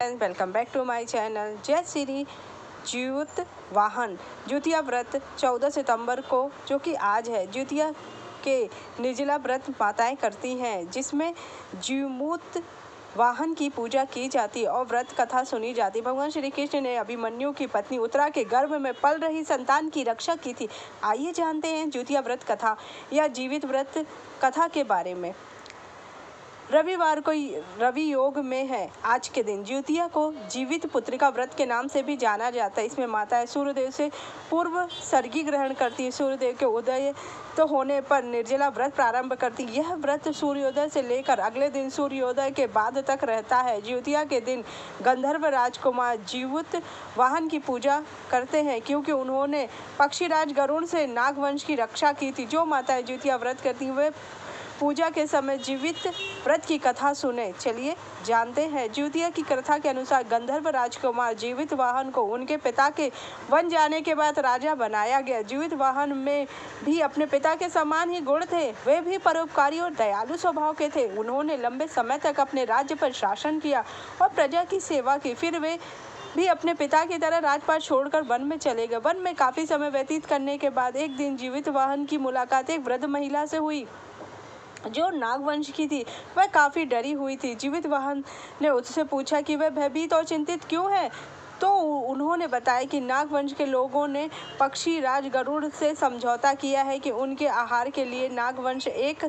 Welcome back to my channel. जय श्री ज्यूत वाहन ज्यूतिया व्रत 14 सितंबर को, जो कि आज है, ज्यूतिया के निर्जला व्रत माताएं करती हैं, जिसमें ज्यूमूत वाहन की पूजा की जाती और व्रत कथा सुनी जाती। भगवान श्री कृष्ण ने अभिमन्यु की पत्नी उत्तरा के गर्भ में पल रही संतान की रक्षा की थी। आइए जानते हैं ज्यूतिया व्रत कथा या जीवित व्रत कथा के बारे में। रविवार को रवि योग में है आज के दिन। ज्यूतिया को जीवित पुत्रिका व्रत के नाम से भी जाना जाता है। इसमें माताएं सूर्यदेव से पूर्व सर्गी ग्रहण करती है। सूर्यदेव के उदय तो होने पर निर्जला व्रत प्रारंभ करती। यह व्रत सूर्योदय से लेकर अगले दिन सूर्योदय के बाद तक रहता है। ज्यूतिया के दिन गंधर्व राजकुमार जीवित वाहन की पूजा करते हैं, क्योंकि उन्होंने पक्षीराज गरुड़ से नागवंश की रक्षा की थी। जो माताएं ज्यूतिया व्रत करती हैं वे पूजा के समय जीवित व्रत की कथा सुने। चलिए जानते हैं। ज्यूतिया की कथा के अनुसार गंधर्व राजकुमार जीवित वाहन को उनके पिता के वन जाने के बाद राजा बनाया गया। जीवित वाहन में भी अपने पिता के समान ही गुण थे। वे भी परोपकारी और दयालु स्वभाव के थे। उन्होंने लंबे समय तक अपने राज्य पर शासन किया और प्रजा की सेवा की। फिर वे भी अपने पिता की तरह राजपाट छोड़कर वन में चले गए। वन में काफी समय व्यतीत करने के बाद एक दिन जीवित वाहन की मुलाकात एक वृद्ध महिला से हुई, जो नागवंश की थी। वह काफी डरी हुई थी। जीवित वाहन ने उससे पूछा कि वह भयभीत और चिंतित क्यों है। तो उन्होंने बताया कि नागवंश के लोगों ने पक्षी राज गरुड़ से समझौता किया है कि उनके आहार के लिए नागवंश एक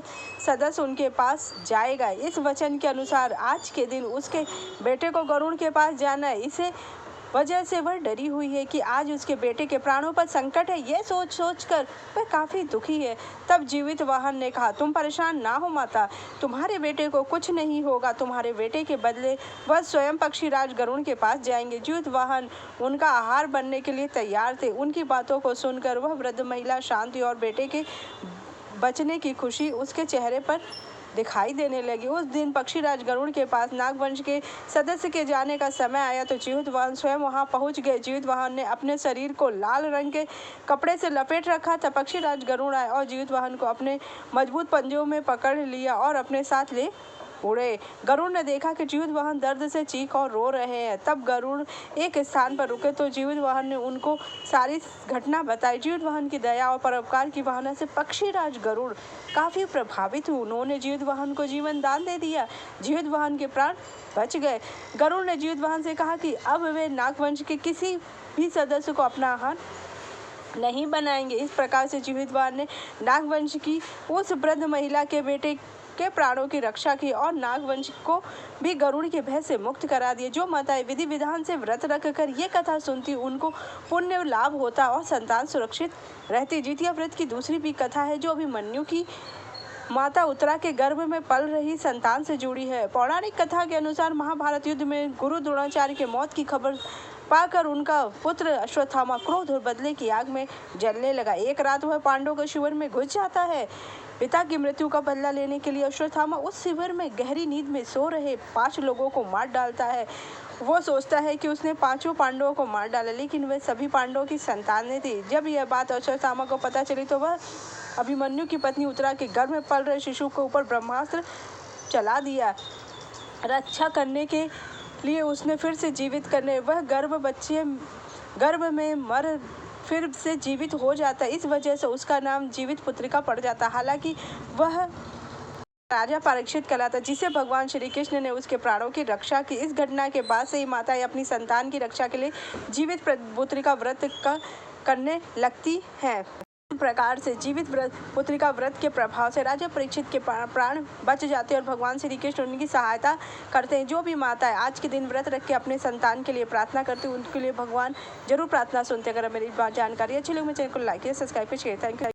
सदस्य उनके पास जाएगा। इस वचन के अनुसार आज के दिन उसके बेटे को गरुड़ के पास जाना है। इसे वजह से वह डरी हुई है कि आज उसके बेटे के प्राणों पर संकट है। यह सोच कर वह काफी दुखी है। तब जीवित वाहन ने कहा, तुम परेशान ना हो माता, तुम्हारे बेटे को कुछ नहीं होगा। तुम्हारे बेटे के बदले वह स्वयं पक्षीराज गरुड़ के पास जाएंगे। जीवित वाहन उनका आहार बनने के लिए तैयार थे। उनकी बातों को सुनकर वह वृद्ध महिला शांत हुई और बेटे के बचने की खुशी उसके चेहरे पर दिखाई देने लगी। उस दिन पक्षीराज गरुड़ के पास नागवंश के सदस्य के जाने का समय आया तो जीवित वाहन स्वयं वहां पहुंच गए। जीवित वाहन ने अपने शरीर को लाल रंग के कपड़े से लपेट रखा था। पक्षीराज गरुड़ आए और जीवित वाहन को अपने मजबूत पंजों में पकड़ लिया और अपने साथ ले उड़े। गरुड़ ने देखा कि जीवित वाहन दर्द से चीख और रो रहे हैं। तब गरुड़ एक स्थान पर रुके तो जीवित वाहन ने उनको सारी घटना बताई। जीवित वाहन की दया और परोपकार की भावना से पक्षीराज गरुड़ काफी प्रभावित हुए। उन्होंने जीवित वाहन को जीवन दान दे दिया। जीवित वाहन के प्राण बच गए। गरुड़ ने जीवित वाहन से कहा कि अब वे नागवंश के किसी भी सदस्य को अपना आहार नहीं बनाएंगे। इस प्रकार से जीवित वाहन ने नागवंश की उस वृद्ध महिला के बेटे के प्राणों की रक्षा की और नागवंश को भी गरुड़ के भय से मुक्त करा दिए। जो माताएं विधि विधान से व्रत रखकर ये कथा सुनती, उनको पुण्य लाभ होता और संतान सुरक्षित रहती। ज्यूतिया व्रत की दूसरी भी कथा है, जो अभिमन्यु की माता उत्तरा के गर्भ में पल रही संतान से जुड़ी है। पौराणिक कथा के अनुसार महाभारत युद्ध में गुरु द्रोणाचार्य के मौत की खबर पाकर उनका पुत्र अश्वत्थामा क्रोध और बदले की आग में जलने लगा। एक रात वह पांडवों के शिविर में घुस जाता है। पिता की मृत्यु का बदला लेने के लिए अश्वत्थामा उस शिविर में गहरी नींद में सो रहे 5 लोगों को मार डालता है। वो सोचता है कि उसने 5 पांडवों को मार डाला, लेकिन वे सभी पांडवों की संतानें थी। जब यह बात अश्वत्थामा को पता चली तो वह अभिमन्यु की पत्नी उत्तरा के गर्भ में पल रहे शिशु के ऊपर ब्रह्मास्त्र चला दिया। रक्षा करने के लिए उसने फिर से जीवित करने वह गर्भ में मर फिर से जीवित हो जाता। इस वजह से उसका नाम जीवित पुत्रिका पड़ जाता। हालांकि वह राजा परीक्षित कहलाता, जिसे भगवान श्री कृष्ण ने उसके प्राणों की रक्षा की। इस घटना के बाद से ही माताएं अपनी संतान की रक्षा के लिए जीवित पुत्रिका व्रत करने लगती हैं। इस प्रकार से जीवित पुत्रिका व्रत के प्रभाव से राजा परीक्षित के प्राण बच जाते हैं और भगवान श्री कृष्ण उनकी सहायता करते हैं। जो भी माताएं आज के दिन व्रत रख के अपने संतान के लिए प्रार्थना करती हैं, उनके लिए भगवान जरूर प्रार्थना सुनते। अगर मेरी जानकारी अच्छी लगी, मेरे चैनल को like subscribe share. Thank you.